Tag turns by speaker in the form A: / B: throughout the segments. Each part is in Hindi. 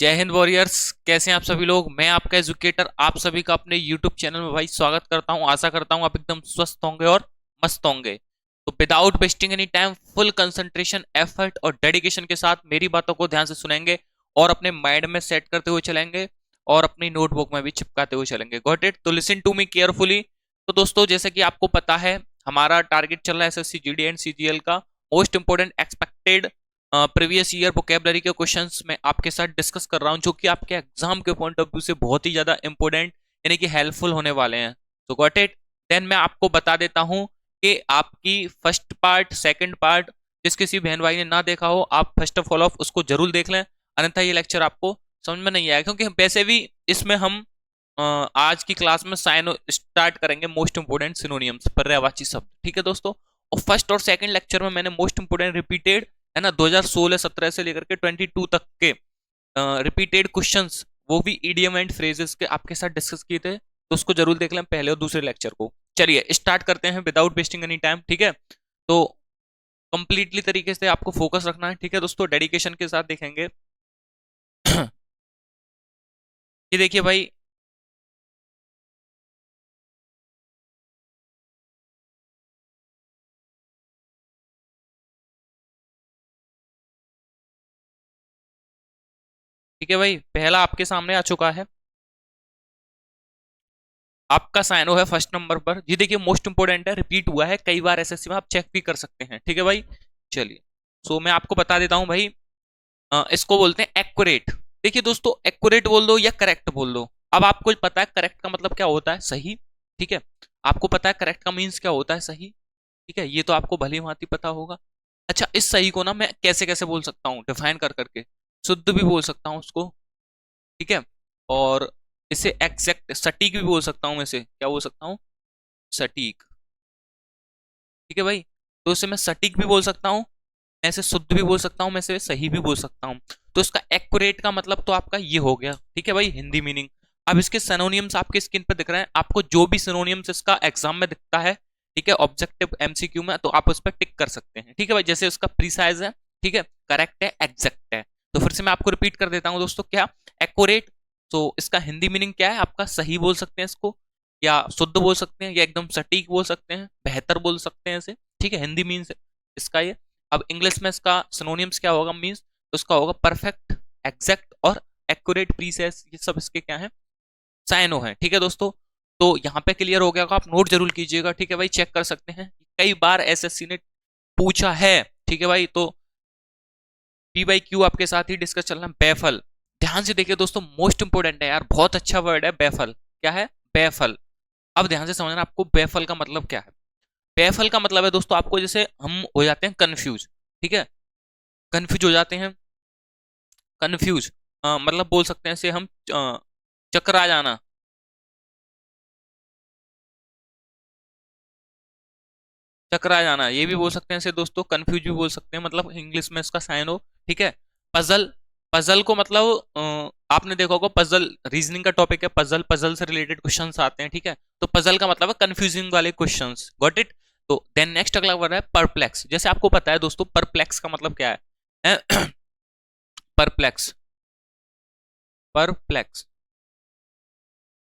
A: जय हिंद वॉरियर्स। कैसे हैं आप सभी लोग। मैं आपका एजुकेटर आप सभी का अपने यूट्यूब चैनल में भाई स्वागत करता हूं। आशा करता हूं आप एकदम स्वस्थ होंगे और मस्त होंगे। तो without wasting any time full concentration effort और डेडिकेशन के साथ मेरी बातों को ध्यान से सुनेंगे और अपने माइंड में सेट करते हुए चलेंगे और अपनी नोटबुक में भी चिपकाते हुए चलेंगे। Got it. तो लिसन टू मी केयरफुली। तो दोस्तों, जैसे कि आपको पता है, हमारा टारगेट चल रहा है एसएससी जीडी एंड सीजीएल का most important expected previous year vocabulary के क्वेश्चंस मैं आपके साथ डिस्कस कर रहा हूं, जो कि आपके एग्जाम के पॉइंट ऑफ व्यू से बहुत ही ज्यादा इंपॉर्टेंट यानी कि हेल्पफुल होने वाले हैं। तो गॉट इट। देन मैं आपको बता देता हूं कि आपकी फर्स्ट पार्ट सेकंड पार्ट जिस किसी बहन भाई ने ना देखा हो, आप फर्स्ट ऑफ ऑल ऑफ उसको जरूर देख लें, अन्यथा ये लेक्चर आपको समझ में नहीं आएगा। क्योंकि वैसे भी इसमें हम आज की क्लास में साइन स्टार्ट करेंगे मोस्ट इंपोर्टेंट सिनोनियम्स पर्यायवाची शब्द। ठीक है दोस्तों। और फर्स्ट और सेकंड लेक्चर में मैंने मोस्ट इंपोर्टेंट रिपीटेड है ना 2016-17 से लेकर के 22 तक के रिपीटेड क्वेश्चंस, वो भी ईडीएम एंड फ्रेजेस के आपके साथ डिस्कस किए थे। तो उसको जरूर देख लें पहले और दूसरे लेक्चर को। चलिए स्टार्ट करते हैं विदाउट वेस्टिंग एनी टाइम। ठीक है। तो कंप्लीटली तरीके से आपको फोकस रखना है। ठीक है दोस्तों, डेडिकेशन के साथ देखेंगे। ये देखिए भाई, ठीक है भाई, पहला आपके सामने आ चुका है। आपका साइनो है फर्स्ट नंबर पर। ये देखिए मोस्ट इंपोर्टेंट है, रिपीट हुआ है कई बार एसएससी में, आप चेक भी कर सकते हैं। ठीक है भाई। चलिए, सो मैं आपको बता देता हूं भाई। इसको बोलते हैं एक्यूरेट। देखिए दोस्तों, एक्यूरेट बोल दो या करेक्ट बोल दो। अब आपको पता है करेक्ट का मतलब क्या होता है, सही। ठीक है। आपको पता है करेक्ट का मीन्स क्या होता है, सही। ठीक है, ये तो आपको भली भांति पता होगा। अच्छा, इस सही को ना मैं कैसे कैसे बोल सकता हूँ, डिफाइन कर करके। शुद्ध भी बोल सकता हूँ उसको। ठीक है। और इसे एग्जैक्ट सटीक भी बोल सकता हूँ। मैं इसे क्या बोल सकता हूँ, सटीक। ठीक है भाई। तो इसे मैं सटीक भी बोल सकता हूँ, मैं इसे शुद्ध भी बोल सकता हूँ, मैं इसे सही भी बोल सकता हूँ। तो इसका एक्यूरेट का मतलब तो आपका ये हो गया। ठीक है भाई, हिंदी मीनिंग। अब इसके सिनोनियम्स आपके स्क्रीन पर दिख रहे हैं। आपको जो भी सिनोनियम्स इसका एग्जाम में दिखता है, ठीक है, ऑब्जेक्टिव एमसीक्यू में, तो आप उस पर टिक कर सकते हैं। ठीक है भाई, जैसे उसका प्रीसाइज है, ठीक है, करेक्ट है, एग्जैक्ट है। तो फिर से मैं आपको रिपीट कर देता हूँ दोस्तों, क्या एक्यूरेट। तो इसका हिंदी मीनिंग क्या है आपका, सही बोल सकते हैं इसको, या शुद्ध बोल सकते हैं, या एकदम सटीक बोल सकते हैं, बेहतर बोल सकते हैं इसे। ठीक है, हिंदी मीन्स इसका ये। अब इंग्लिश में इसका सिनोनिम्स क्या होगा, मीन्स तो इसका होगा परफेक्ट, एग्जैक्ट और एक्यूरेट, प्रीसाइज। ये सब इसके क्या है, साइनो है। ठीक है दोस्तों। तो यहाँ पे क्लियर हो गया होगा, आप नोट जरूर कीजिएगा। ठीक है भाई, चेक कर सकते हैं, कई बार एसएससी ने पूछा है। ठीक है भाई। तो पी बाई क्यू आपके साथ ही डिस्कस चलना। बैफल, ध्यान से देखिए दोस्तों, मोस्ट इंपोर्टेंट है यार, बहुत अच्छा वर्ड है बैफल। क्या है, बैफल। अब ध्यान से समझना आपको बैफल का मतलब क्या है। बैफल का मतलब है दोस्तों, आपको जैसे हम हो जाते हैं कंफ्यूज। ठीक है, कंफ्यूज हो जाते हैं। कंफ्यूज मतलब बोल सकते हैं इसे हम चकरा जाना। चकरा जाना ये भी बोल सकते हैं इसे दोस्तों, कंफ्यूज भी बोल सकते हैं, मतलब इंग्लिश में इसका साइन हो। ठीक है। पजल, पजल को मतलब आपने देखा होगा, पजल रीजनिंग का टॉपिक है। पजल, पजल से रिलेटेड क्वेश्चंस आते हैं। ठीक है। तो पजल का मतलब है कंफ्यूजिंग वाले क्वेश्चंस। Got it. तो देन नेक्स्ट अगला वर्ड है परप्लेक्स। जैसे आपको पता है दोस्तों, परप्लेक्स का मतलब क्या है। परप्लेक्स, परप्लेक्स,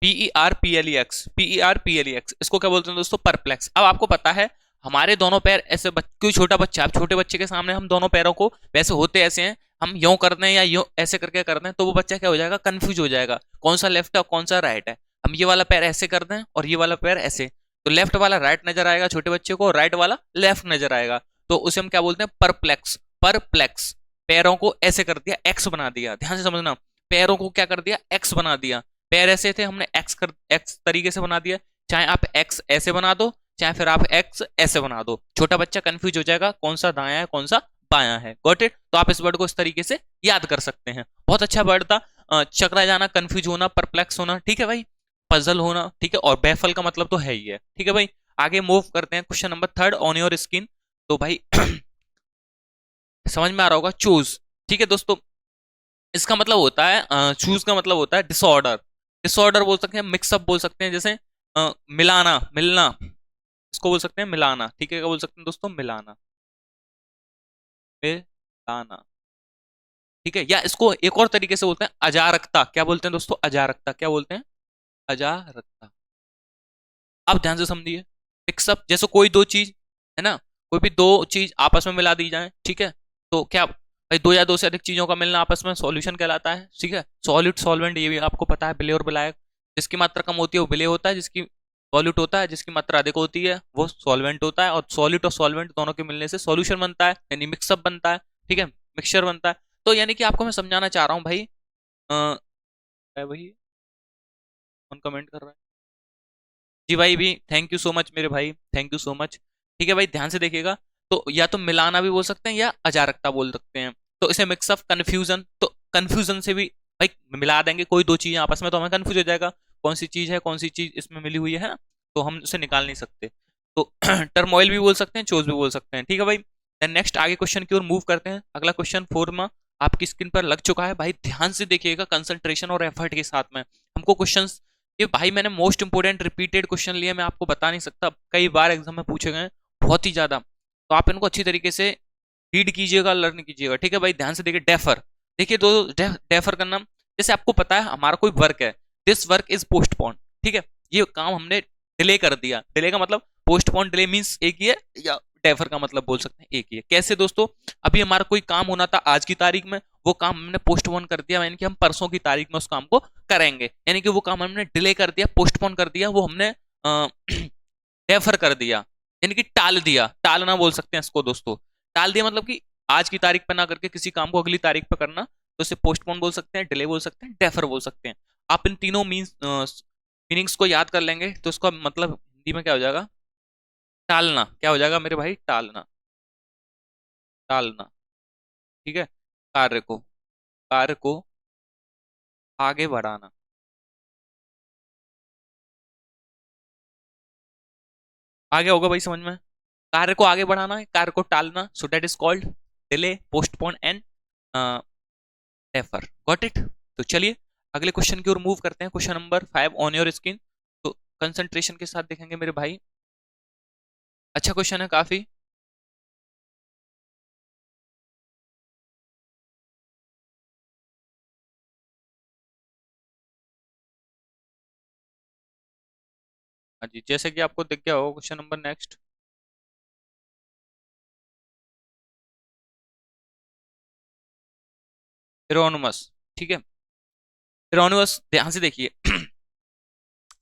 A: PERPLEX, PERPLEX, इसको क्या बोलते हैं दोस्तों, परप्लेक्स। अब आपको पता है हमारे दोनों पैर ऐसे, कोई छोटा बच्चा, अब छोटे बच्चे के सामने हम दोनों पैरों को वैसे होते ऐसे हैं, हम यूं कर दें या यूं ऐसे करके कर दें, तो वो बच्चा क्या हो जाएगा, कंफ्यूज हो जाएगा, कौन सा लेफ्ट है और कौन सा राइट है। हम ये वाला पैर ऐसे कर दें और ये वाला पैर ऐसे, तो लेफ्ट वाला राइट नजर आएगा छोटे बच्चे को, राइट वाला लेफ्ट नजर आएगा। तो उसे हम क्या बोलते हैं, परप्लेक्स। परप्लेक्स, पैरों को ऐसे कर दिया, एक्स बना दिया। ध्यान से समझना, पैरों को क्या कर दिया, एक्स बना दिया। पैर ऐसे थे, हमने एक्स तरीके से बना दिया। चाहे आप एक्स ऐसे बना दो, चाहे फिर आप एक्स ऐसे बना दो, छोटा बच्चा कंफ्यूज हो जाएगा कौन सा दाया है कौन सा बायां है। Got it. तो आप इस वर्ड को इस तरीके से याद कर सकते हैं। बहुत अच्छा वर्ड था। चकरा जाना, कंफ्यूज होना, परप्लेक्स होना। ठीक है भाई, पजल होना। ठीक है, और बैफल का मतलब तो है ही है। ठीक है भाई, आगे मूव करते हैं। Question number third, on your skin. तो भाई समझ में आ रहा होगा, चूज। ठीक है दोस्तों, इसका मतलब होता है, चूज का मतलब होता है डिसऑर्डर। डिसऑर्डर बोल सकते हैं, मिक्सअप बोल सकते हैं, जैसे मिलाना, मिलना, इसको बोल सकते हैं मिलाना। ठीक है, क्या बोल सकते हैं दोस्तों, मिलाना, मिलाना। ठीक है, या इसको एक और तरीके से बोलते हैं अजारकता। क्या बोलते हैं दोस्तों? अजारकता। क्या बोलते हैं? अजारकता। आप ध्यान से समझिए, मिक्सअप जैसे कोई दो चीज है ना, कोई भी दो चीज आपस में मिला दी जाए, ठीक है, तो क्या भाई, दो या दो से अधिक चीजों का मिलना आपस में सॉल्यूशन कहलाता है। ठीक है, सॉलिड सॉल्वेंट ये भी आपको पता है, विलेय और विलायक। जिसकी मात्रा कम होती है वो विलेय होता है, जिसकी सॉल्यूट होता है, जिसकी मात्रा अधिक होती है वो सॉल्वेंट होता है। और सॉल्यूट और सॉल्वेंट दोनों के मिलने से सॉल्यूशन बनता है, यानी मिक्सअप बनता है। ठीक है, मिक्सचर बनता है। तो यानी कि आपको मैं समझाना चाह रहा हूँ भाई, भाई कौन कमेंट कर रहा है? जी भाई भी थैंक यू सो मच मेरे भाई, थैंक यू सो मच। ठीक है भाई, ध्यान से देखिएगा। तो या तो मिलाना भी बोल सकते हैं या अजारकता बोल सकते हैं। तो इसे मिक्स ऑफ कंफ्यूजन, तो कंफ्यूजन से भी भाई मिला देंगे कोई दो चीजें आपस में तो हमें कंफ्यूज हो जाएगा, कौन सी चीज है कौन सी चीज इसमें मिली हुई है ना, तो हम उसे निकाल नहीं सकते। तो टर्मोइल भी बोल सकते हैं, चोज भी बोल सकते हैं। ठीक है भाई, देन नेक्स्ट आगे क्वेश्चन की ओर मूव करते हैं। अगला क्वेश्चन 4 में आपकी स्क्रीन पर लग चुका है भाई, ध्यान से देखिएगा कंसंट्रेशन और एफर्ट के साथ में। हमको क्वेश्चंस ये भाई मैंने मोस्ट इंपोर्टेंट रिपीटेड क्वेश्चन लिए, मैं आपको बता नहीं सकता, कई बार एग्जाम में पूछे गए बहुत ही ज्यादा। तो आप इनको अच्छी तरीके से रीड कीजिएगा, लर्न कीजिएगा। ठीक है भाई, ध्यान से देखिए। डेफर, देखिए दो डेफर करना, जैसे आपको पता है हमारा कोई वर्क है, दिस वर्क इज पोस्टपोन। ठीक है, ये काम हमने डिले कर दिया। डिले का मतलब पोस्टपोन, डिले मींस एक ही है, या डेफर का मतलब बोल सकते हैं एक ही है। कैसे दोस्तों? अभी हमारा कोई काम होना था आज की तारीख में, वो काम हमने पोस्टपोन कर दिया, यानी कि हम परसों की तारीख में उस काम को करेंगे। यानी कि वो काम हमने डिले कर दिया, पोस्टपोन कर दिया, वो हमने डेफर कर दिया, यानी कि टाल दिया। टालना बोल सकते हैं इसको दोस्तों। टाल दिया मतलब कि आज की तारीख पर ना करके किसी काम को अगली तारीख पर करना, तो इसे पोस्टपोन बोल सकते हैं, डिले बोल सकते हैं, डेफर बोल सकते हैं। आप इन तीनों मीनिंग्स को याद कर लेंगे तो इसका मतलब हिंदी में क्या हो जाएगा? टालना। क्या हो जाएगा मेरे भाई? टालना। टालना। ठीक है, कार्य को आगे बढ़ाना। आगे होगा भाई समझ में? कार्य को आगे बढ़ाना है, कार्य को टालना, so that is called delay, postpone and defer. Got it? तो चलिए अगले क्वेश्चन की ओर मूव करते हैं। Question number 5 on your screen. तो कंसंट्रेशन के साथ देखेंगे मेरे भाई। अच्छा क्वेश्चन है काफी। हाँ जी, जैसे कि आपको दिख गया होगा क्वेश्चन नंबर नेक्स्ट, इरोनमस। ठीक है, इरोनमस ध्यान से देखिए।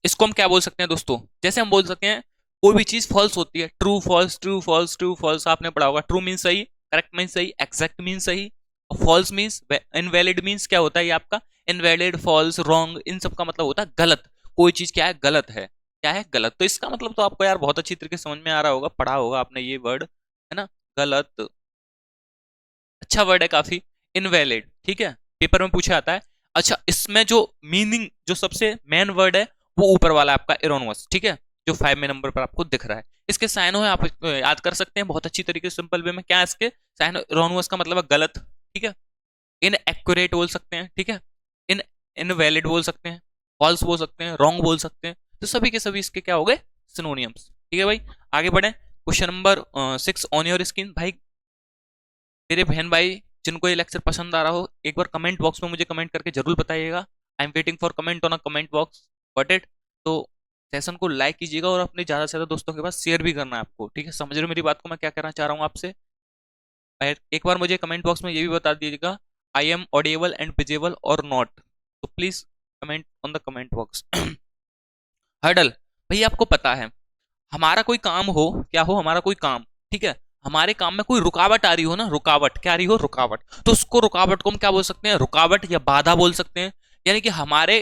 A: इसको हम क्या बोल सकते हैं दोस्तों? जैसे हम बोल सकते हैं कोई भी चीज फॉल्स होती है, true false true false true false, आपने पढ़ा होगा। ट्रू मीन सही, करेक्ट मीन सही, एग्जैक्ट मीन सही, और फॉल्स मीन्स इनवैलिड। मीन्स क्या होता है ये आपका? इनवैलिड, फॉल्स, रॉन्ग, इन सब का मतलब होता है गलत। कोई चीज क्या है? गलत है। क्या है? गलत। तो इसका मतलब तो आपको यार बहुत अच्छी तरीके से समझ में आ रहा होगा, पढ़ा होगा आपने ये वर्ड, है ना? गलत, अच्छा वर्ड है काफी। इनवैलिड, ठीक है, पेपर में पूछा जाता है। अच्छा, इसमें जो मीनिंग, जो सबसे मेन वर्ड है वो ऊपर वाला है आपका एरोनमस। ठीक है, जो 5 में नंबर पर आपको दिख रहा है। इसके साइनो है, आप इसको याद कर सकते हैं बहुत अच्छी तरीके से सिंपल वे में। क्या है इसके साइनो? एरोनमस का मतलब है गलत। ठीक है, इन एक्यूरेट बोल सकते हैं, ठीक है, इन इनवैलिड बोल सकते हैं, फॉल्स बोल सकते हैं, रॉन्ग बोल सकते हैं। तो सभी के सभी इसके क्या हो गए? सिनोनियम्स। ठीक है भाई, आगे बढ़े। Question number 6 on your screen. भाई मेरे बहन भाई जिनको ये लेक्चर पसंद आ रहा हो, एक बार कमेंट बॉक्स में मुझे कमेंट करके जरूर बताइएगा। I am waiting for comment on a comment box. Got it? तो सेशन को लाइक कीजिएगा और अपने ज्यादा से ज्यादा दोस्तों के पास शेयर भी करना है आपको। ठीक है, समझ रहे हो मेरी बात को मैं क्या कहना चाह रहा हूँ आपसे? एक बार मुझे कमेंट बॉक्स में ये भी बता दीजिएगा, I am audible and visible और नॉट। तो please comment on the comment box. Hurdle, भैया आपको पता है हमारा कोई काम हो, क्या हो हमारा कोई काम, ठीक है, हमारे काम में कोई रुकावट आ रही हो ना, रुकावट, क्या आ रही हो? रुकावट। तो उसको, रुकावट को हम क्या बोल सकते हैं? रुकावट या बाधा बोल सकते हैं। यानी कि हमारे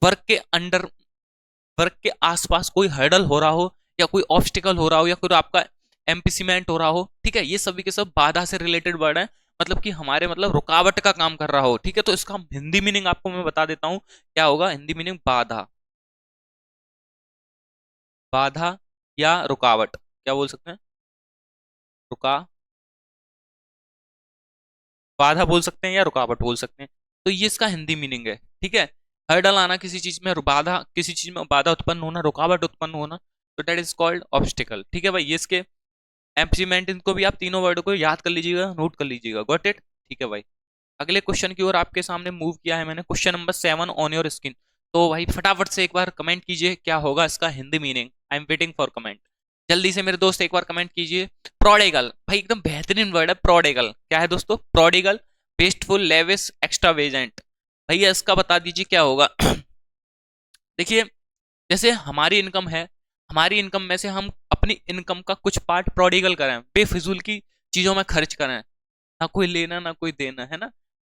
A: वर्क के अंडर, वर्क के आसपास कोई हर्डल हो रहा हो, या कोई ऑब्स्टिकल हो रहा हो, या कोई आपका एम्पिसीमेंट हो रहा हो, ठीक है, ये सभी के सब बाधा से रिलेटेड वर्ड है। मतलब कि हमारे मतलब रुकावट का काम कर रहा हो। ठीक है, तो इसका हिंदी मीनिंग आपको मैं बता देता हूँ क्या होगा। हिंदी मीनिंग बाधा, बाधा या रुकावट, क्या बोल सकते हैं? रुका, बाधा बोल सकते हैं या रुकावट बोल सकते हैं। तो ये इसका हिंदी मीनिंग है। ठीक है, हर्डल आना, किसी चीज में बाधा, किसी चीज में बाधा उत्पन्न होना, रुकावट उत्पन्न होना, तो दैट इज कॉल्ड ऑब्स्टिकल। ठीक है भाई, ये इसके एम्प्लीमेंट, इनको भी आप तीनों वर्ड को याद कर लीजिएगा, नोट कर लीजिएगा। Got it? ठीक है भाई, अगले क्वेश्चन की ओर आपके सामने मूव किया है मैंने, question number 7 on your screen. तो भाई फटाफट से एक बार कमेंट कीजिए क्या होगा इसका Hindi meaning. I am waiting for comment. जल्दी से मेरे दोस्त एक बार कमेंट कीजिए। प्रोडिगल, भाई एकदम बेहतरीन वर्ड है प्रोडिगल। क्या है दोस्तों? Prodigal, wasteful, lavish, extravagant. भैया इसका बता दीजिए क्या होगा। देखिए, जैसे हमारी इनकम है, हमारी इनकम में से हम अपनी इनकम का कुछ पार्ट प्रोडिगल करें, बेफिजूल की चीजों में खर्च करें, ना कोई लेना ना कोई देना, है ना।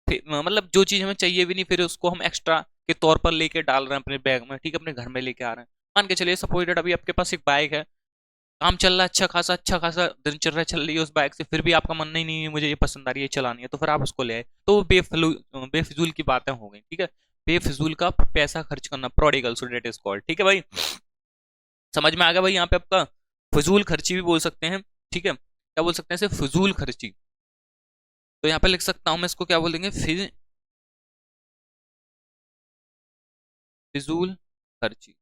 A: मतलब जो चीज हमें चाहिए भी नहीं, फिर उसको हम एक्स्ट्रा के तौर पर लेके डाल रहे हैं अपने बैग में, ठीक है, अपने घर में लेके आ रहे हैं। मान के चलिए सपोज अभी आपके पास एक बाइक है, काम चल रहा है अच्छा खासा दिनचर्या चल रही है उस बाइक से, फिर भी आपका मन नहीं है मुझे ये पसंद आ रही है चलानी है, तो फिर आप उसको ले आए, तो वो बेफिजूल की बातें हो गई, ठीक है। बेफिजूल का पैसा खर्च करना, prodigal, so that is called, ठीक है भाई। समझ में आ गया भाई? यहाँ पे आपका फजूल खर्ची भी बोल सकते हैं, ठीक है, क्या बोल सकते हैं इसे? फजूल खर्ची। तो यहाँ पे लिख सकता हूं मैं इसको, क्या बोलेंगे? फिजूल खर्ची।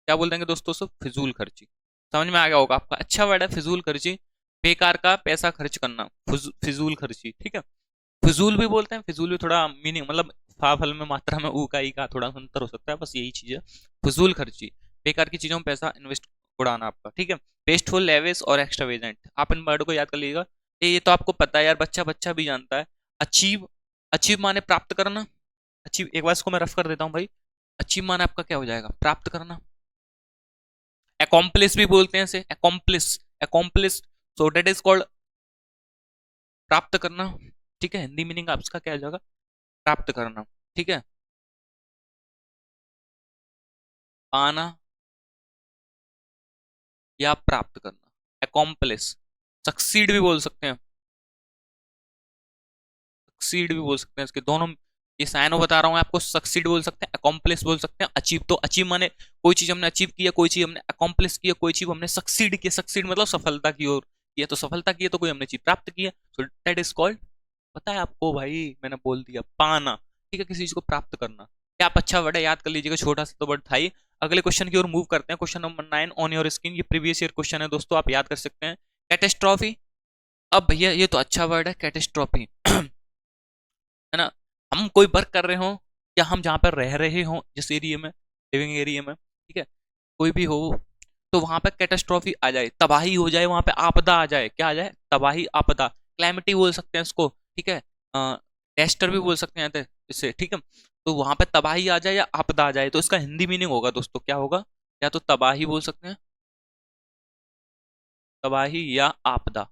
A: क्या बोल देंगे दोस्तों? सब फिजूल खर्ची। समझ में आ गया होगा आपका? अच्छा वर्ड है फिजूल खर्ची, बेकार का पैसा खर्च करना, फिजूल खर्ची, ठीक है। फिजूल भी बोलते हैं, फिजूल भी थोड़ा मीनिंग मतलब फा फल में मात्रा में ऊ का ई का थोड़ा अंतर हो सकता है, बस यही चीज है। फिजूल खर्ची, बेकार की चीजों में पैसा इन्वेस्ट, उड़ाना आपका, ठीक है। वेस्टफुल, लेविश और एक्स्ट्रावेजेंट, आप इन वर्ड को याद कर लीजिएगा। ये तो आपको पता है यार, बच्चा बच्चा भी जानता है। अचीव, अचीव माने प्राप्त करना। अचीव, एक बार इसको मैं रफ कर देता हूँ भाई। अचीव माने आपका क्या हो जाएगा? प्राप्त करना। अकॉम्प्लिस भी बोलते हैं इसे, accomplish, accomplish, so that is called प्राप्त करना, ठीक है। हिंदी मीनिंग आप इसका क्या हो जाएगा? प्राप्त करना, ठीक है। पाना या प्राप्त करना, अकॉम्प्लिस। सक्सीड भी बोल सकते हैं, सक्सीड भी बोल सकते हैं, इसके दोनों। ये साइनो बता रहा हूँ आपको, सक्सीड बोल सकते हैं, अकॉम्प्लिस बोल सकते हैं। अचीव, तो अचीव माने कोई चीज हमने अचीव किया, कोई चीज हमने अकॉम्प्लिस किया, कोई चीज हमने सक्सीड किया, सक्सीड मतलब सफलता की ओर किया, तो सफलता की है, तो कोई हमने चीज प्राप्त किया, सो दैट इज कॉल्ड, पता है आपको भाई, मैंने बोल दिया, पाना, ठीक है, किसी चीज को प्राप्त करना। क्या आप अच्छा वर्ड है, याद कर लीजिएगा, छोटा सा तो वर्ड था ही। अगले क्वेश्चन की ओर मूव करते हैं, question number 9 on your screen. ये प्रीवियस ईयर क्वेश्चन है दोस्तों, आप याद कर सकते हैं। कैटेस्ट्रॉफी। अब भैया ये तो अच्छा वर्ड है, कैटेस्ट्रॉफी। है ना। हम कोई वर्क कर रहे हो, या हम जहाँ पर रह रहे हो, जिस एरिया में, लिविंग एरिया में, ठीक है, कोई भी हो, तो वहां पे कैटास्ट्रॉफी आ जाए, तबाही हो जाए, वहां पे आपदा आ जाए, क्या आ जाए? तबाही, आपदा, क्लैमिटी बोल सकते हैं इसको, ठीक है। टेस्टर भी बोल सकते हैं इससे, ठीक है। तो वहां पे तबाही आ जाए या आपदा आ जाए, तो इसका हिंदी मीनिंग होगा दोस्तों, क्या होगा? या तो तबाही बोल सकते हैं, तबाही, या आपदा।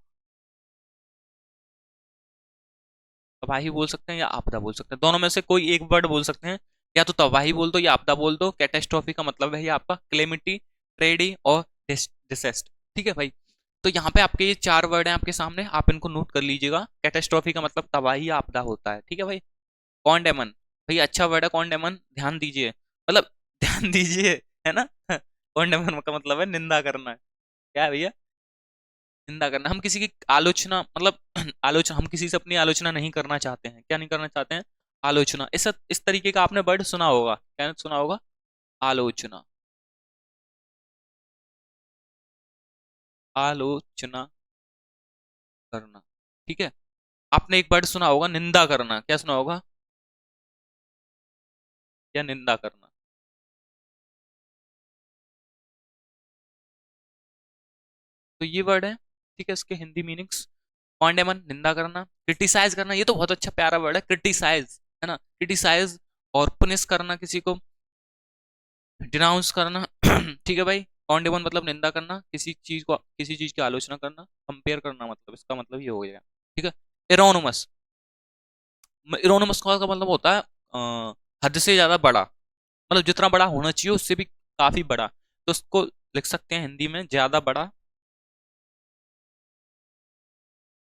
A: तबाही बोल सकते हैं या आपदा बोल सकते हैं, दोनों में से कोई एक वर्ड बोल सकते हैं। या तो तबाही बोल दो या आपदा बोल दो। कैटेस्ट्रॉफी का मतलब है ये आपका क्लेमिटी, ट्रेडी और डिसेस्ट, ठीक है भाई। तो यहाँ पे आपके ये चार वर्ड हैं आपके सामने, आप इनको नोट कर लीजिएगा। कैटेस्ट्रॉफी का मतलब तबाही या आपदा होता है, ठीक है भाई। कॉन्डेमन, भाई अच्छा वर्ड है कॉन्डेमन, ध्यान दीजिए, मतलब ध्यान दीजिए, है ना। कॉन्डेमन का मतलब है निंदा करना, क्या है भैया? निंदा करना। हम किसी की आलोचना, मतलब आलोचना, हम किसी से अपनी आलोचना नहीं करना चाहते हैं। क्या नहीं करना चाहते हैं? आलोचना। इस तरीके का आपने वर्ड सुना होगा, क्या सुना होगा? आलोचना, आलोचना करना, ठीक है। आपने एक वर्ड सुना होगा निंदा करना, क्या सुना होगा? या निंदा करना। तो ये वर्ड है, ठीक है, इसके हिंदी मीनिंग्स। कॉन्डेमन, निंदा करना। क्रिटिसाइज करना, ये तो बहुत अच्छा प्यारा वर्ड है, क्रिटिसाइज, है ना, क्रिटिसाइज। और पुनिश करना किसी को, डिनाउंस करना। ठीक है भाई। कॉन्डेमन मतलब निंदा करना, किसी चीज को, किसी चीज की आलोचना करना। कंपेयर करना, मतलब इसका मतलब ये हो गया, ठीक है। इरोनमस, इरोनमस का मतलब होता है हद से ज्यादा बड़ा, मतलब जितना बड़ा होना चाहिए उससे भी काफी बड़ा, तो उसको लिख सकते हैं हिंदी में ज्यादा बड़ा,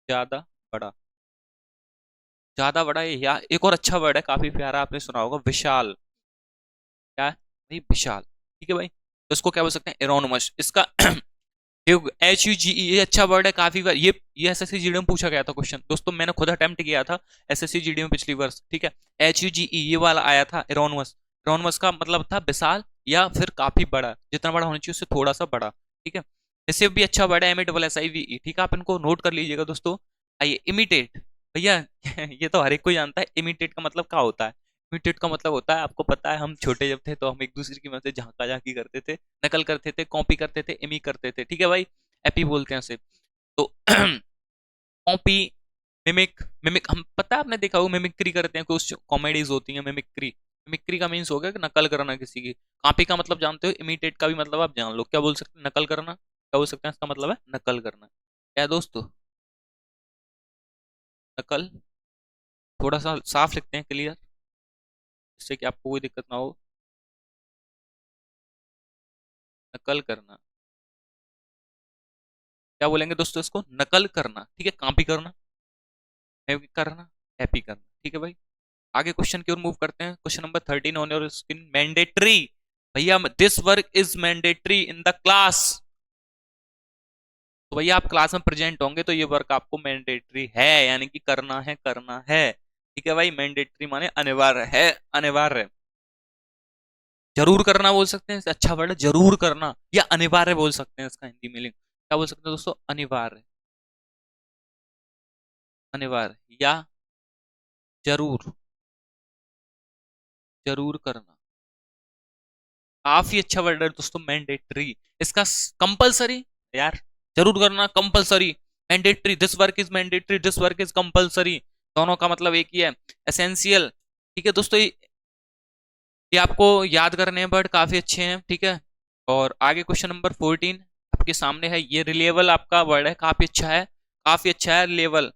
A: ज्यादा बड़ा, ज्यादा बड़ा। या एक और अच्छा वर्ड है काफी प्यारा, आपने सुना होगा, विशाल। क्या है भाई? विशाल, ठीक है भाई। तो इसको क्या बोल सकते हैं? एरोनमस। इसका HUGE, ये अच्छा वर्ड है काफी बार, ये एसएससी जीडी में पूछा गया था क्वेश्चन दोस्तों, मैंने खुद अटेम्प्ट किया था एसएससी जीडी में पिछली वर्ष, ठीक है। HUGE ये वाला आया था, एरोनमस। एरोनमस का मतलब था विशाल, या फिर काफी बड़ा, जितना बड़ा होना चाहिए उससे थोड़ा सा बड़ा, ठीक है। इससे भी अच्छा वर्ड है इमिट वाला SIVE, ठीक है, आप इनको नोट कर लीजिएगा दोस्तों। आइए इमिटेट, भैया ये तो हर एक कोई जानता है इमिटेट का मतलब क्या होता है। इमिटेट का मतलब होता है, आपको पता है, हम छोटे जब थे तो हम एक दूसरे की मदद से झांका झांकी करते थे, नकल करते थे, कॉपी करते थे, इमी करते थे, ठीक है भाई, एपी बोलते हैं उसे। तो कॉपी, मिमिक, मिमिक हम पता है आपने देखा होगा मिमिक्री करते हैं, कुछ कॉमेडीज होती हैं मिमिक्री। मिमिक्री का मीन्स हो गया कि नकल करना किसी की। कॉपी का मतलब जानते हो, इमिटेट का भी मतलब आप जान लो, क्या बोल सकते हैं, नकल करना, क्या बोल सकते हैं, इसका मतलब है नकल करना। क्या है दोस्तों, नकल। थोड़ा सा साफ लिखते हैं, क्लियर, जिससे कि आपको कोई दिक्कत ना हो। नकल करना, क्या बोलेंगे दोस्तों इसको, नकल करना, ठीक है, कॉपी करना, मिमिक करना, हैप्पी करना, ठीक है भाई। आगे क्वेश्चन की ओर मूव करते हैं। Question number 13 on your screen, mandatory. भैया this work is mandatory in the class. तो भैया आप क्लास में प्रेजेंट होंगे तो ये वर्क आपको मैंडेटरी है, यानी कि करना है, करना है, ठीक है भाई। मैंडेटरी माने अनिवार्य है, अनिवार्य। जरूर करना बोल सकते हैं, अच्छा वर्ड है जरूर करना, या अनिवार्य बोल सकते हैं, इसका हिंदी मीनिंग क्या बोल सकते हैं दोस्तों, अनिवार्य, अनिवार्य या जरूर, जरूर करना। काफी अच्छा वर्ड है दोस्तों मैंडेटरी। इसका कंपलसरी, यार जरूर करना compulsory, mandatory, this work is mandatory, this work is compulsory, दोनों का मतलब एक ही है, एसेंशियल, ठीक है दोस्तों। ये आपको याद करने हैं, वर्ड काफी अच्छे हैं, ठीक है। और आगे क्वेश्चन नंबर 14 आपके सामने है, ये रिलेबल आपका वर्ड है, काफी अच्छा है, काफी अच्छा है रिलेबल।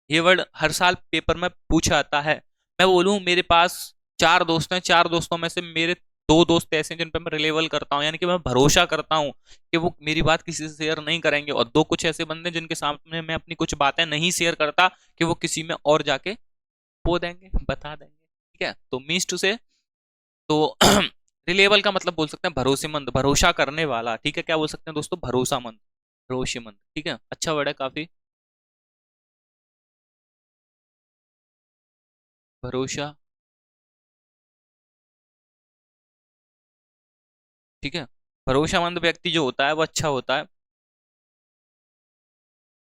A: ये वर्ड हर साल पेपर में पूछा आता है। मैं बोलूं मेरे पास 4 दोस्त हैं, 4 दोस्तों में से मेरे 2 दोस्त ऐसे हैं जिन पर मैं रिलेबल करता हूँ, यानी कि मैं भरोसा करता हूँ कि वो मेरी बात किसी से शेयर नहीं करेंगे, और 2 कुछ ऐसे बंदे जिनके सामने मैं अपनी कुछ बातें नहीं शेयर करता कि वो किसी में और जाके बो देंगे, बता देंगे, ठीक है। तो मीन्स टू से, तो रिलेबल का मतलब बोल सकते हैं भरोसेमंद, भरोसा करने वाला, ठीक है, क्या बोल सकते हैं दोस्तों, भरोसामंद, भरोसेमंद, ठीक है, अच्छा वर्ड है काफी, भरोसा, ठीक है। भरोसामंद व्यक्ति जो होता है वो अच्छा होता है,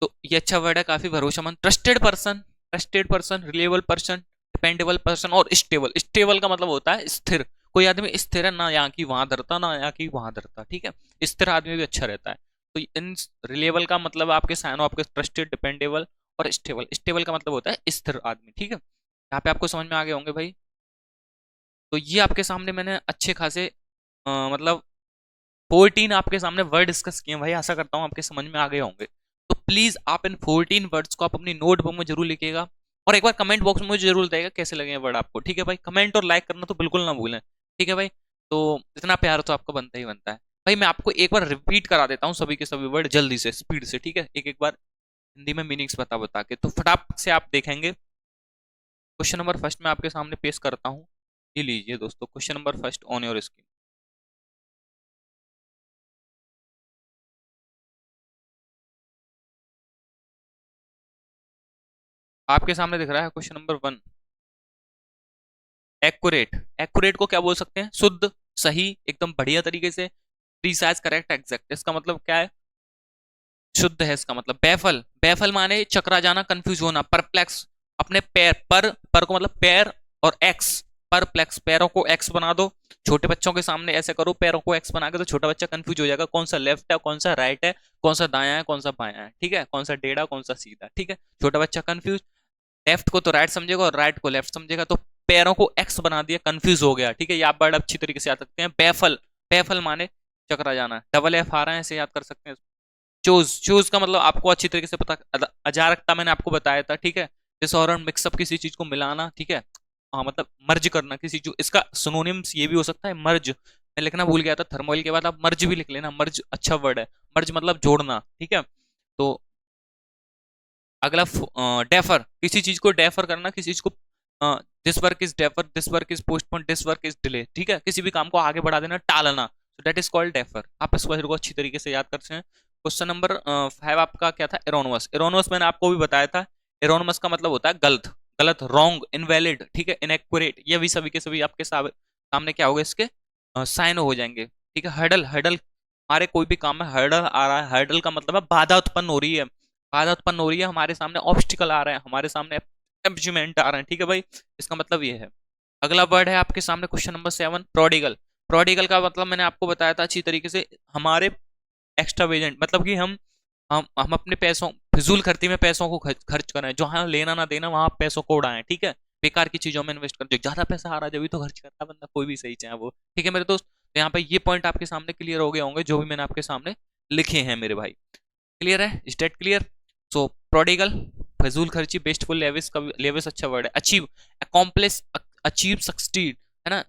A: तो ये अच्छा वर्ड है काफी, भरोसामंद, trusted person, trusted person, reliable person, dependable person, और स्टेबल। स्टेबल का मतलब होता है स्थिर, कोई आदमी स्थिर है ना, यहाँ की वहां धरता ना यहाँ की वहां धरता, ठीक है, स्थिर आदमी भी अच्छा रहता है। तो इन रिलेबल का मतलब आपके साइनो आपके ट्रस्टेड, डिपेंडेबल और स्टेबल। स्टेबल का मतलब होता है स्थिर आदमी, ठीक है। यहाँ पे आपको समझ में आ गए होंगे भाई। तो ये आपके सामने मैंने अच्छे खासे मतलब 14 आपके सामने वर्ड डिस्कस किए भाई, आशा करता हूँ आपके समझ में आ गए होंगे। तो प्लीज आप इन 14 वर्ड्स को आप अपनी नोटबुक में जरूर लिखिएगा, और एक बार कमेंट बॉक्स में मुझे जरूर बताइएगा कैसे लगे वर्ड आपको, ठीक है भाई। कमेंट और लाइक करना तो बिल्कुल ना भूलें, ठीक है भाई। तो इतना प्यार तो आपका बनता ही बनता है भाई। मैं आपको एक बार रिपीट करा देता हूँ सभी के सभी वर्ड जल्दी से, स्पीड से, ठीक है, एक एक बार हिंदी में मीनिंग्स बता बता के, तो फटाफट से आप देखेंगे। क्वेश्चन नंबर फर्स्ट में आपके सामने पेश करता हूँ, ये लीजिए दोस्तों, question number first on your screen. आपके सामने दिख रहा है क्वेश्चन नंबर 1, एक्यूरेट। एक्यूरेट को क्या बोल सकते हैं, शुद्ध, सही, एकदम बढ़िया तरीके से, प्रीसाइज, करेक्ट, एग्जैक्ट। इसका मतलब क्या है, शुद्ध है इसका मतलब। बैफल, बैफल माने चकरा जाना, कंफ्यूज होना, परप्लेक्स, अपने पैर पर को मतलब पैर, और एक्स, परप्लेक्स, पैरों को एक्स बना दो। छोटे बच्चों के सामने ऐसे करो, पैरों को एक्स बना के, तो छोटा बच्चा कंफ्यूज हो जाएगा, कौन सा लेफ्ट है, कौन सा राइट है, कौन सा दाया है, कौन सा बायां है, ठीक है, कौन सा टेढ़ा, कौन सा सीधा, ठीक है। छोटा बच्चा कंफ्यूज, लेफ्ट को तो राइट समझेगा और राइट को लेफ्ट समझेगा, तो पैरों को एक्स बना दिया, कंफ्यूज हो गया, ठीक है। ये आप वर्ड अच्छी तरीके से याद सकते हैं, बैफल, बैफल माने चकरा जाना, डबल एफ आ रहा है, ऐसे याद कर सकते हैं। चूज, चूज का मतलब आपको अच्छी तरीके से पता, अजारकता मैंने आपको बताया था, ठीक है। डिसऑर्डर, मिक्सअप, किसी चीज को मिलाना, ठीक है, हाँ मतलब मर्ज करना किसी चीज, इसका सिनोनिम्स ये भी हो सकता है मर्ज, मैं लिखना भूल गया था, थर्मोइल के बाद आप मर्ज भी लिख लेना, मर्ज अच्छा वर्ड है, मर्ज मतलब जोड़ना, ठीक है। तो अगला डेफर, किसी चीज को डेफर करना, किसी चीज को, this work is defer, this work is postpone, this work is delay, ठीक है, किसी भी काम को आगे बढ़ा देना, टालना, so that is called defer. आप इस वर्ड को अच्छी तरीके से याद कर सकते हैं। क्वेश्चन नंबर 5 आपका क्या था, एरोनमस। एरोनमस मैंने आपको भी बताया था, एरोनमस का मतलब होता है गलत, गलत, रॉन्ग, इनवैलिड, ठीक है, इनएक्यूरेट। ये भी सभी के सभी आपके सामने क्या होगा, इसके साइन हो जाएंगे, ठीक है। हडल, हडल हमारे कोई भी काम में हर्डल आ रहा है, हर्डल का मतलब है बाधा उत्पन्न हो रही है, बाधा उत्पन्न हो रही है, हमारे सामने ऑब्स्टिकल आ रहे हैं, हमारे सामने एम्बेजमेंट आ रहे हैं, ठीक है भाई, इसका मतलब ये है। अगला वर्ड है आपके सामने क्वेश्चन नंबर 7, प्रोडिगल। प्रोडिगल का मतलब मैंने आपको बताया था अच्छी तरीके से, हमारे एक्स्ट्रावेजेंट, मतलब कि हम अपने पैसों, फिजूल खर्ची में पैसों को खर्च कर रहे हैं, जहां लेना ना देना वहां पैसों को उड़ाएं, ठीक है, बेकार की चीजों में इन्वेस्ट कर, जो ज्यादा पैसा आ रहा है जब भी तो खर्च करता है बंदा, कोई भी सही चाहे वो, ठीक है मेरे दोस्त। तो यहाँ पे ये पॉइंट आपके सामने क्लियर हो गए होंगे जो भी मैंने आपके सामने लिखे हैं मेरे भाई, क्लियर है, स्टेट क्लियर। सो प्रोडिगल, फजूल खर्ची, बेस्टफुल, लेविस का लेविस अच्छा वर्ड है, अचीव, अकॉम्प्लिस, अचीव, सक्सीड, है ना,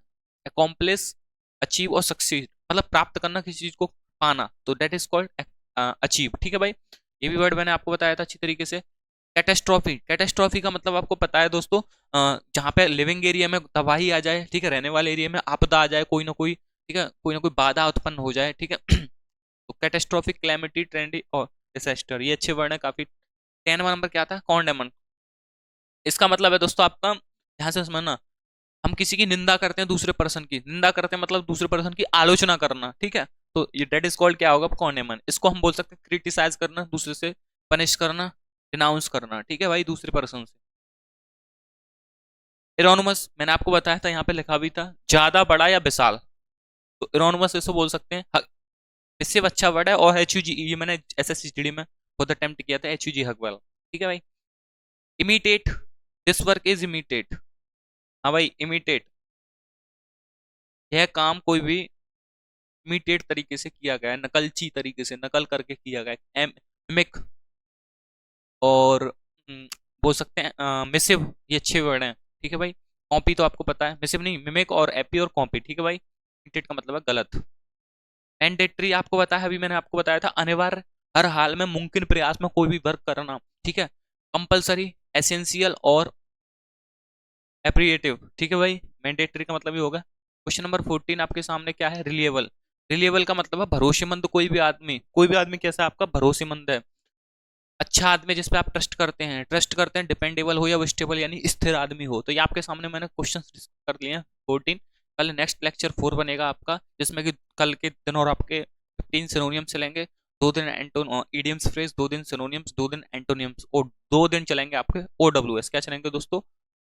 A: अकॉम्प्लिस, अचीव और सक्सीड, मतलब प्राप्त करना किसी चीज को, पाना, तो दैट इज कॉल्ड अचीव, ठीक है भाई। ये भी वर्ड मैंने आपको बताया था अच्छी तरीके से। कैटेस्ट्रॉफी, कैटेस्ट्रॉफी का मतलब आपको पता है दोस्तों, जहाँ पे लिविंग एरिया में तबाही आ जाए, ठीक है, रहने वाले एरिया में आपदा आ जाए, कोई ना कोई, ठीक है, कोई ना कोई बाधा उत्पन्न हो जाए, ठीक है। तो कैटेस्ट्रॉफिक, क्लैमिटी, ट्रेंडी और डिसास्टर, ये अच्छे वर्ड है काफी। 10वां नंबर क्या था, कॉन्डेमन। इसका मतलब है दोस्तों आपका, ध्यान से समझना, हम किसी की निंदा करते हैं, दूसरे पर्सन की निंदा करते हैं, मतलब दूसरे पर्सन की आलोचना करना, ठीक है, तो ये डेट इज कॉल्ड क्या होगा, कॉन्डेमन। इसको हम बोल सकते हैं क्रिटिसाइज करना, दूसरे से पनिश करना, डिनाउंस करना, ठीक है भाई, दूसरे पर्सन से। इरोनमस मैंने आपको बताया था, यहाँ पे लिखा भी था, ज्यादा बड़ा या विशाल, तो इरोनमस इसको बोल सकते हैं। इससे अच्छा वर्ड है, और एच यू जी, ये मैंने एसएससीडी में खुद अटेम्प्ट किया था, एच यू जी हकवाल, ठीक है भाई। Imitate, this work is imitate, हाँ भाई, इमिटेट, यह काम कोई भी इमिटेट तरीके से किया गया है, नकलची तरीके से, नकल करके किया गया है, मिमिक, और बोल सकते हैं मिसिव, ये अच्छे वर्ड हैं, ठीक है भाई। कॉपी तो आपको पता है, मिसिव नहीं, मिमिक और एपी और कॉपी, ठीक है भाई। इमिटेट का मतलब है गलत। मैंडेटरी आपको पता है, अभी मैंने आपको बताया था, अनिवार्य, हर हाल में, मुमकिन प्रयास में कोई भी वर्क करना, ठीक है। कंपलसरी, एसेंशियल और एप्रिएटिव, ठीक है भाई, मैंडेटरी का मतलब ही होगा। क्वेश्चन नंबर 14 आपके सामने क्या है, रिलिएबल। रिलिएबल का मतलब है भरोसेमंद, कोई भी आदमी, कोई भी आदमी कैसा आपका भरोसेमंद है, अच्छा आदमी जिसपे आप ट्रस्ट करते हैं, डिपेंडेबल हो या वो स्टेबल यानी स्थिर आदमी हो। तो ये आपके सामने मैंने क्वेश्चन कर लिए हैं 14। कल नेक्स्ट लेक्चर 4 बनेगा आपका, जिसमें कि कल के दिन और आपके 15 सिनोनियम चलेंगे, 2 दिन एंटोन इडियम्स फ्रेज, 2 दिन सिनोनियम्स, 2 दिन एंटोनियम्स, और 2 दिन चलेंगे आपके OWS, क्या चलेंगे दोस्तों,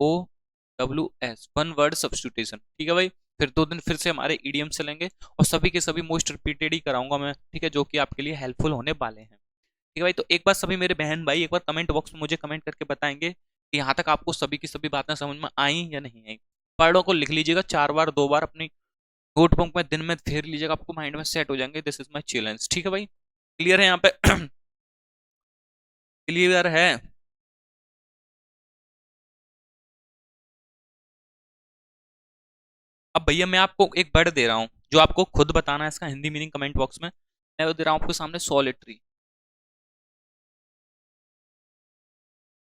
A: OWS, वन वर्ड सब्स्टिट्यूशन, ठीक है भाई। फिर 2 दिन फिर से हमारे ईडीएम्स चलेंगे, और सभी के सभी मोस्ट रिपीटेड ही कराऊंगा मैं, ठीक है, जो कि आपके लिए हेल्पफुल होने वाले हैं, ठीक है भाई। तो एक बार सभी मेरे बहन भाई एक बार कमेंट बॉक्स में मुझे कमेंट करके बताएंगे कि यहाँ तक आपको सभी की सभी बातें समझ में आई या नहीं आई। वर्डों को लिख लीजिएगा 4 बार 2 बार अपनी नोटबुक में, दिन में फेर लीजिएगा, आपको माइंड में सेट हो जाएंगे, दिस इज माई चैलेंज, ठीक है भाई। क्लियर है यहाँ पे? क्लियर है? अब भैया मैं आपको एक वर्ड दे रहा हूँ, जो आपको खुद बताना है इसका हिंदी मीनिंग कमेंट बॉक्स में। मैं वो दे रहा हूँ आपको सामने, सॉलिटरी।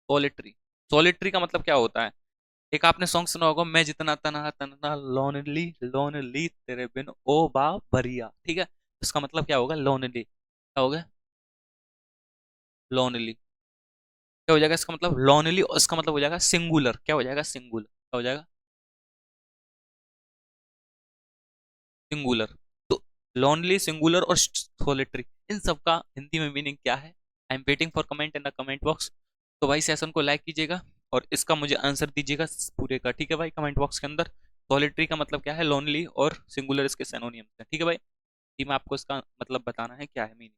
A: सॉलिटरी, सॉलिटरी का मतलब क्या होता है? एक आपने सॉन्ग सुना होगा, मैं जितना तना तना लोनली लोनली तेरे बिन ओ बा बरिया, ठीक है, इसका मतलब क्या होगा, लोनली, क्या होगा, लोनली, क्या हो जाएगा इसका मतलब, लोनली, और इसका मतलब हो जाएगा सिंगुलर, क्या हो जाएगा, सिंगुलर, क्या हो जाएगा, सिंगुलर। तो लोनली, सिंगुलर और सॉलिटरी, इन सब का हिंदी में मीनिंग क्या है? I am waiting for comment in the comment box. तो भाई सेशन को लाइक कीजिएगा, और इसका मुझे आंसर दीजिएगा पूरे का, ठीक है भाई, कमेंट बॉक्स के अंदर। सॉलिटरी का मतलब क्या है, लोनली, और सिंगुलर इसके सिनोनिम्स हैं, ठीक है भाई। जी मैं आपको इसका मतलब बताना है क्या है मीनिंग।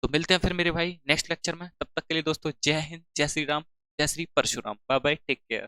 A: तो मिलते हैं फिर मेरे भाई नेक्स्ट लेक्चर में, तब तक के लिए दोस्तों, जय हिंद, जय श्री राम, जय Shri Parshuram, bye bye, take care.